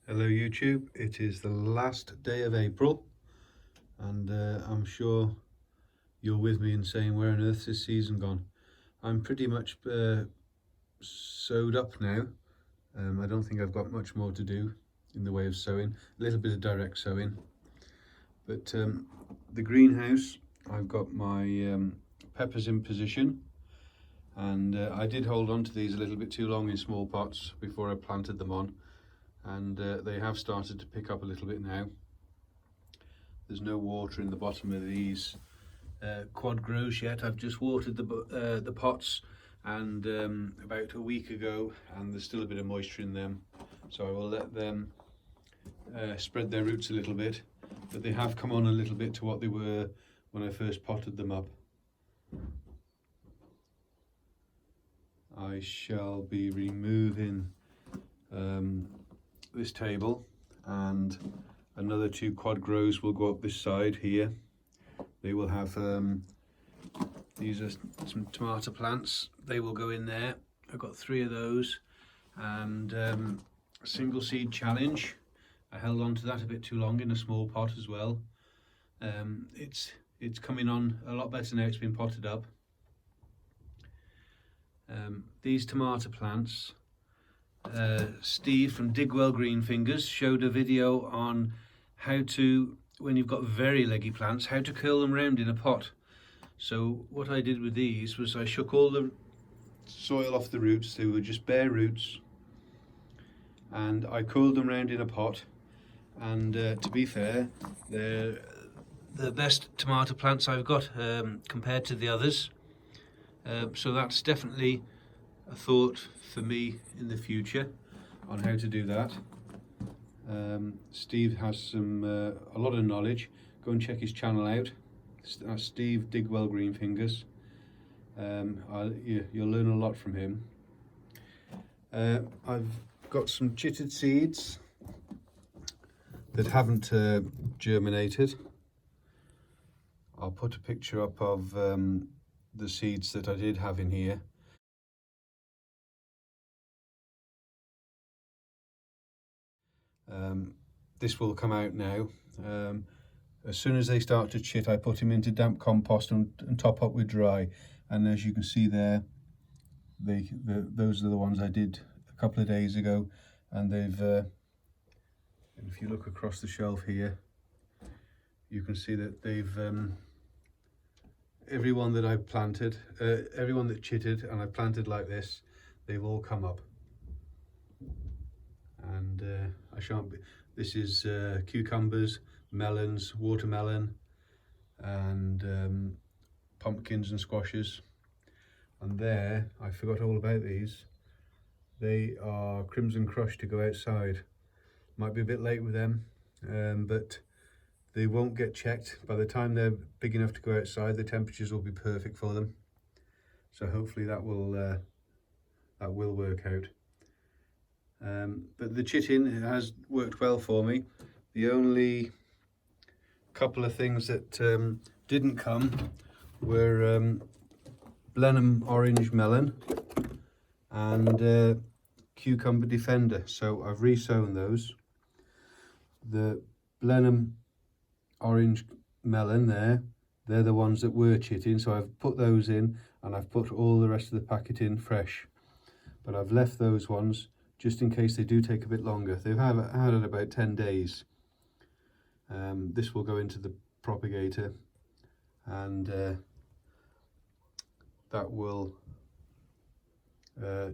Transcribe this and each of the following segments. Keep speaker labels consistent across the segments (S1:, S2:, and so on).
S1: Hello YouTube, it is the last day of April and I'm sure you're with me in saying where on earth's this season gone. I'm pretty much sewed up now. I don't think I've got much more to do in the way of sewing, a little bit of direct sewing. But the greenhouse, I've got my peppers in position, and I did hold on to these a little bit too long in small pots before I planted them on. And they have started to pick up a little bit now. There's no water in the bottom of these quad grows yet. I've just watered the pots and about a week ago, and there's still a bit of moisture in them, so I will let them spread their roots a little bit, but they have come on a little bit to what they were when I first potted them up. I shall be removing this table, and another 2 quad grows will go up this side here. They will have these are some tomato plants, they will go in there. I've got 3 of those, and a single seed challenge. I held on to that a bit too long in a small pot as well. It's coming on a lot better now it's been potted up. These tomato plants, Steve from Digwell Green Fingers showed a video on how to, when you've got very leggy plants, how to curl them round in a pot. So what I did with these was I shook all the soil off the roots. They were just bare roots, and I curled them round in a pot. And to be fair, they're the best tomato plants I've got compared to the others. So that's definitely a thought for me in the future on how to do that. Steve has some a lot of knowledge. Go and check his channel out. Steve Digwell Green Fingers. You'll learn a lot from him. I've got some chitted seeds that haven't germinated. I'll put a picture up of the seeds that I did have in here. This will come out now. As soon as they start to chit, I put them into damp compost and top up with dry. And as you can see there, those are the ones I did a couple of days ago, and they've. And if you look across the shelf here, you can see that they've. Everyone that I've planted, everyone that chitted and I planted like this, they've all come up. And I shan't be. This is cucumbers, melons, watermelon, and pumpkins and squashes. And there, I forgot all about these. They are crimson crush to go outside. Might be a bit late with them, but they won't get checked. By the time they're big enough to go outside, the temperatures will be perfect for them. So hopefully that will work out. But the chitting has worked well for me. The only couple of things that didn't come were Blenheim orange melon and cucumber defender. So I've resown those. The Blenheim orange melon they're the ones that were chitting, so I've put those in, and I've put all the rest of the packet in fresh. But I've left those ones just in case they do take a bit longer. They've had it about 10 days. This will go into the propagator, and that will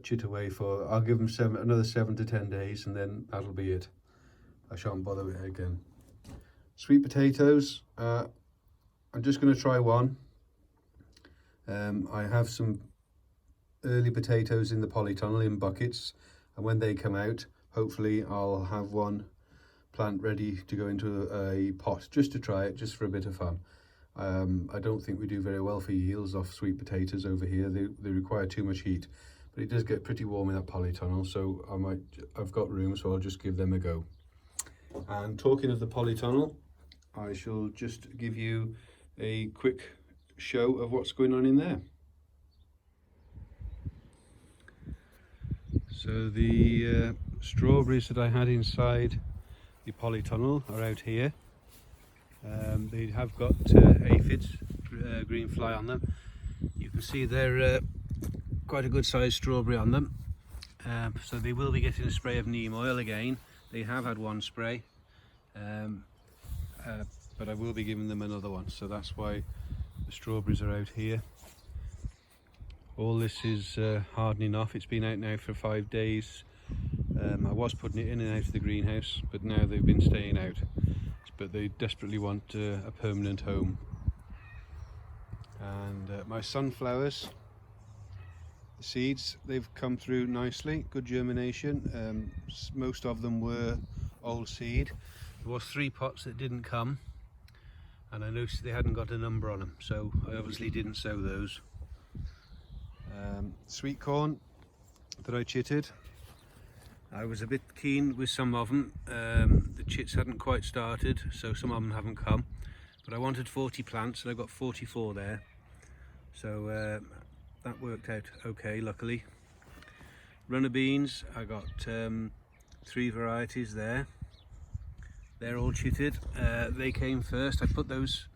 S1: chit away for, I'll give them another 7 to 10 days, and then that'll be it. I shan't bother with it again. Sweet potatoes, I'm just going to try one. I have some early potatoes in the polytunnel in buckets, and when they come out, hopefully I'll have one plant ready to go into a pot just to try it, just for a bit of fun. I don't think we do very well for yields off sweet potatoes over here. They require too much heat, but it does get pretty warm in that polytunnel, so I've got room, so I'll just give them a go. And talking of the polytunnel, I shall just give you a quick show of what's going on in there. So the strawberries that I had inside the polytunnel are out here. They have got aphids, green fly on them. You can see they're quite a good sized strawberry on them. So they will be getting a spray of neem oil again. They have had one spray, but I will be giving them another one, so that's why the strawberries are out here. All this is hardening off. It's been out now for 5 days. I was putting it in and out of the greenhouse, but now they've been staying out. But they desperately want a permanent home. And my sunflowers, the seeds, they've come through nicely, good germination. Most of them were old seed. There was 3 pots that didn't come, and I noticed they hadn't got a number on them, so I obviously didn't sow those. Sweet corn that I chitted, I was a bit keen with some of them. The chits hadn't quite started, so some of them haven't come, but I wanted 40 plants and I got 44 there, so that worked out okay, luckily. Runner beans, I got 3 varieties there. They're all chitted. They came first. I put those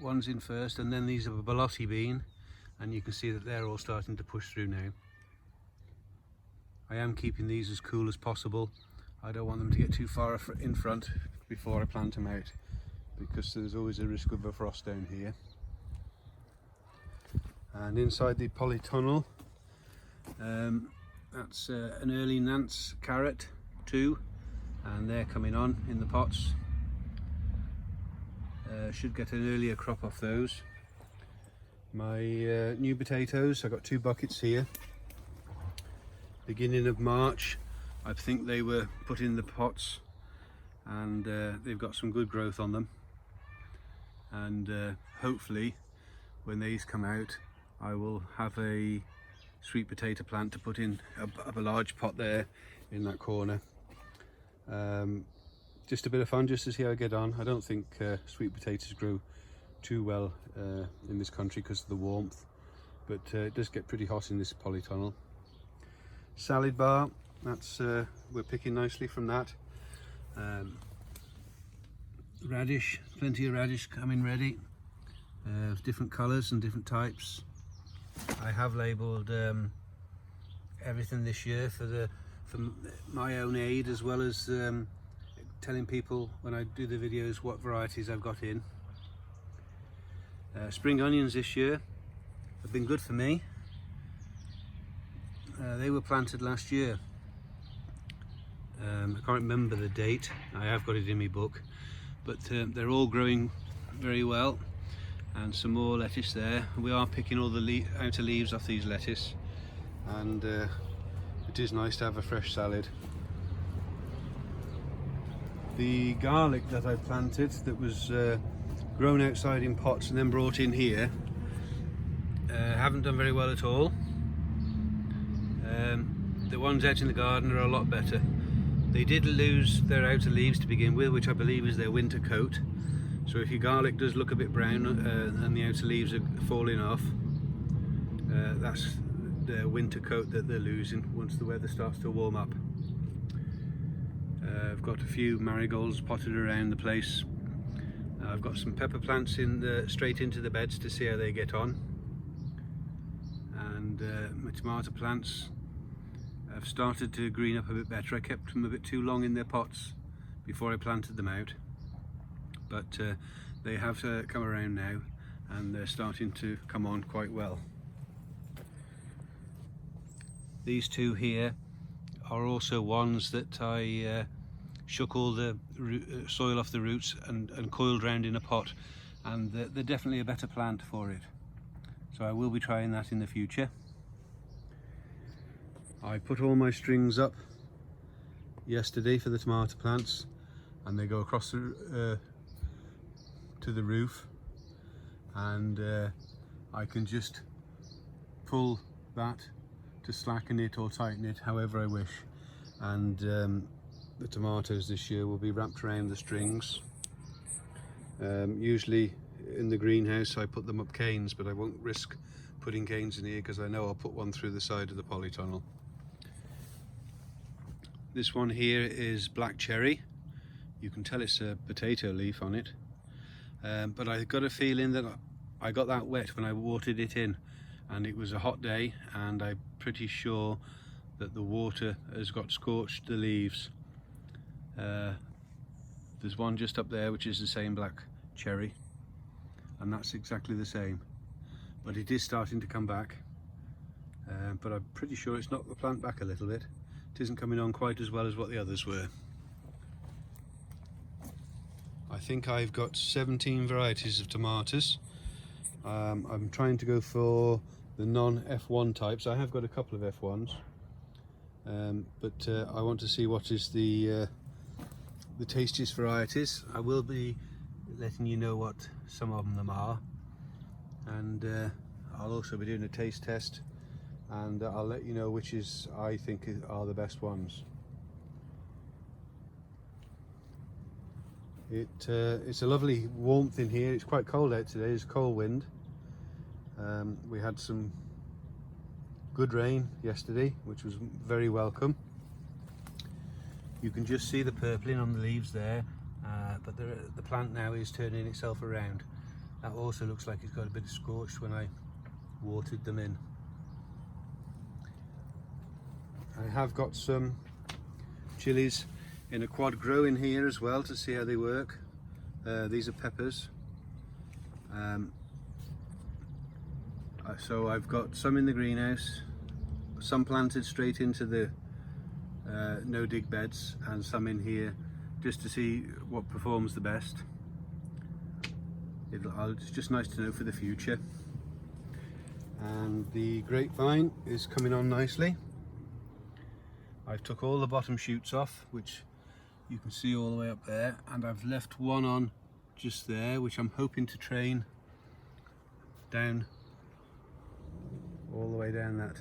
S1: ones in first, and then these are a Balotti bean, and you can see that they're all starting to push through now. I am keeping these as cool as possible. I don't want them to get too far in front before I plant them out, because there's always a risk of a frost down here. And inside the polytunnel, that's an early Nance carrot, 2, and they're coming on in the pots. Should get an earlier crop off those. My new potatoes, I got 2 buckets here. Beginning of March, I think they were put in the pots, and they've got some good growth on them. And hopefully, when these come out, I will have a sweet potato plant to put in a large pot there in that corner. Just a bit of fun, just to see how I get on. I don't think sweet potatoes grow too well in this country because of the warmth, but it does get pretty hot in this polytunnel. Salad bar, that's we're picking nicely from that. Radish, plenty of radish coming ready, different colours and different types. I have labelled everything this year for my own aid, as well as telling people when I do the videos what varieties I've got in. Spring onions this year have been good for me. They were planted last year. I can't remember the date. I have got it in my book, but they're all growing very well. And some more lettuce there. We are picking all the outer leaves off these lettuce, and it is nice to have a fresh salad. The garlic that I planted, that was grown outside in pots and then brought in here, haven't done very well at all. The ones out in the garden are a lot better. They did lose their outer leaves to begin with, which I believe is their winter coat. So if your garlic does look a bit brown and the outer leaves are falling off, that's the winter coat that they're losing once the weather starts to warm up. I've got a few marigolds potted around the place. I've got some pepper plants straight into the beds to see how they get on. And my tomato plants have started to green up a bit better. I kept them a bit too long in their pots before I planted them out. But they have come around now, and they're starting to come on quite well. These 2 here are also ones that I shook all the soil off the roots and coiled round in a pot, and they're definitely a better plant for it. So I will be trying that in the future. I put all my strings up yesterday for the tomato plants, and they go across to the roof, and I can just pull that to slacken it or tighten it however I wish. And the tomatoes this year will be wrapped around the strings. Usually in the greenhouse I put them up canes, but I won't risk putting canes in here because I know I'll put one through the side of the polytunnel. This one here is black cherry. You can tell it's a potato leaf on it, but I got a feeling that I got that wet when I watered it in, and it was a hot day, and I'm pretty sure that the water has got scorched the leaves. There's one just up there which is the same black cherry, and that's exactly the same, but it is starting to come back, but I'm pretty sure it's knocked the plant back a little bit. It isn't coming on quite as well as what the others were. I think I've got 17 varieties of tomatoes. I'm trying to go for the non-F1 types. I have got a couple of F1s, but I want to see what is the tastiest varieties. I will be letting you know what some of them are, and I'll also be doing a taste test, and I'll let you know which is I think are the best ones. It's a lovely warmth in here. It's quite cold out today. There's a cold wind. We had some good rain yesterday, which was very welcome. You can just see the purpling on the leaves there, but the plant now is turning itself around. That also looks like it's got a bit of scorched when I watered them in. I have got some chilies in a quad grow in here as well to see how they work. These are peppers. So I've got some in the greenhouse, some planted straight into the no dig beds, and some in here just to see what performs the best. It's just nice to know for the future. And the grapevine is coming on nicely. I've took all the bottom shoots off, which you can see all the way up there, and I've left one on just there, which I'm hoping to train down all the way down that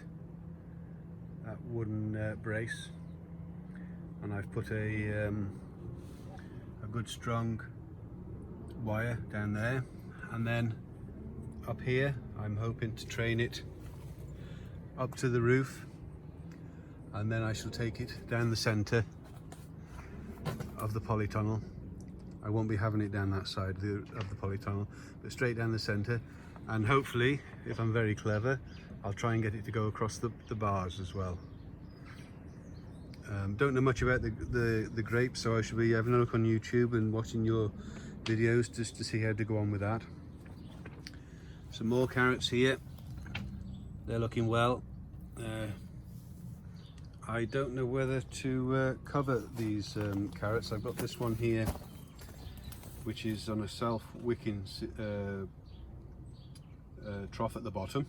S1: wooden brace, and I've put a good strong wire down there, and then up here I'm hoping to train it up to the roof, and then I shall take it down the centre of the polytunnel. I won't be having it down that side of the polytunnel, but straight down the centre, and hopefully, if I'm very clever, I'll try and get it to go across the bars as well. Don't know much about the grapes, so I should be having a look on YouTube and watching your videos just to see how to go on with that. Some more carrots here. They're looking well. I don't know whether to cover these carrots. I've got this one here, which is on a self-wicking trough at the bottom,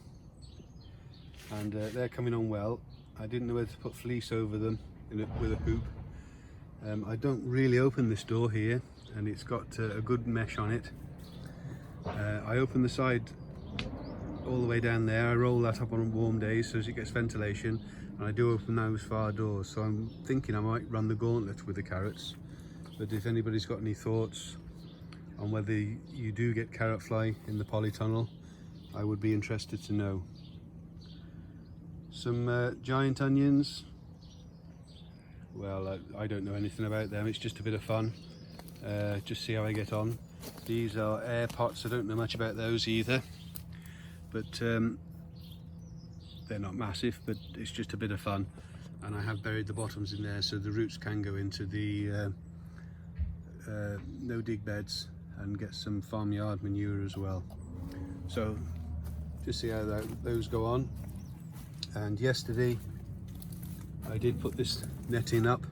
S1: and they're coming on well. I didn't know whether to put fleece over them with a hoop. I don't really open this door here, and it's got a good mesh on it. I open the side all the way down there. I roll that up on warm days so as it gets ventilation, and I do open those far doors. So I'm thinking I might run the gauntlet with the carrots, but if anybody's got any thoughts on whether you do get carrot fly in the polytunnel, I would be interested to know. Some giant onions. Well, I don't know anything about them. It's just a bit of fun. Just see how I get on. These are air pots. I don't know much about those either, but they're not massive, but it's just a bit of fun. And I have buried the bottoms in there so the roots can go into the no dig beds and get some farmyard manure as well. So just see how those go on. And yesterday I did put this netting up,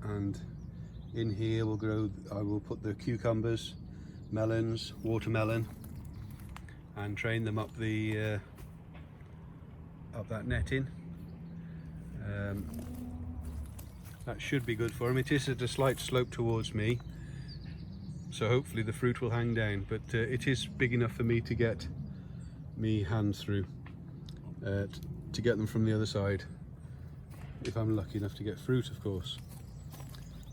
S1: and in here I will put the cucumbers, melons, watermelon, and train them up up that netting. That should be good for them. It is at a slight slope towards me, so hopefully the fruit will hang down, but it is big enough for me to get me hands through to get them from the other side, if I'm lucky enough to get fruit, of course.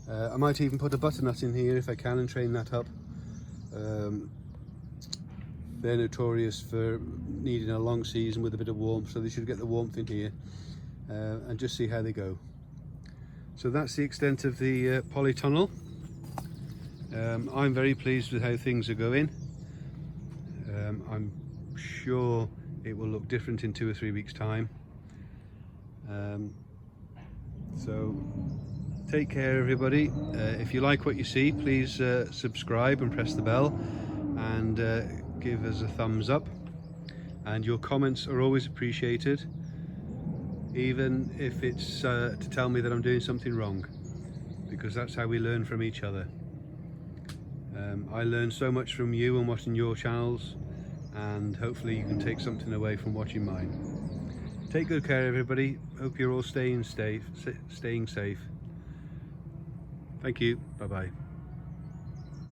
S1: I might even put a butternut in here if I can and train that up. They're notorious for needing a long season with a bit of warmth, so they should get the warmth in here. and just see how they go. So that's the extent of the polytunnel. I'm very pleased with how things are going. I'm sure it will look different in 2 or 3 weeks' time. So take care, everybody. If you like what you see, please subscribe and press the bell, and give us a thumbs up. And your comments are always appreciated, even if it's to tell me that I'm doing something wrong, because that's how we learn from each other. I learn so much from you and watching your channels, and hopefully you can take something away from watching mine. Take good care, everybody. Hope you're all staying safe. Thank you. Bye bye.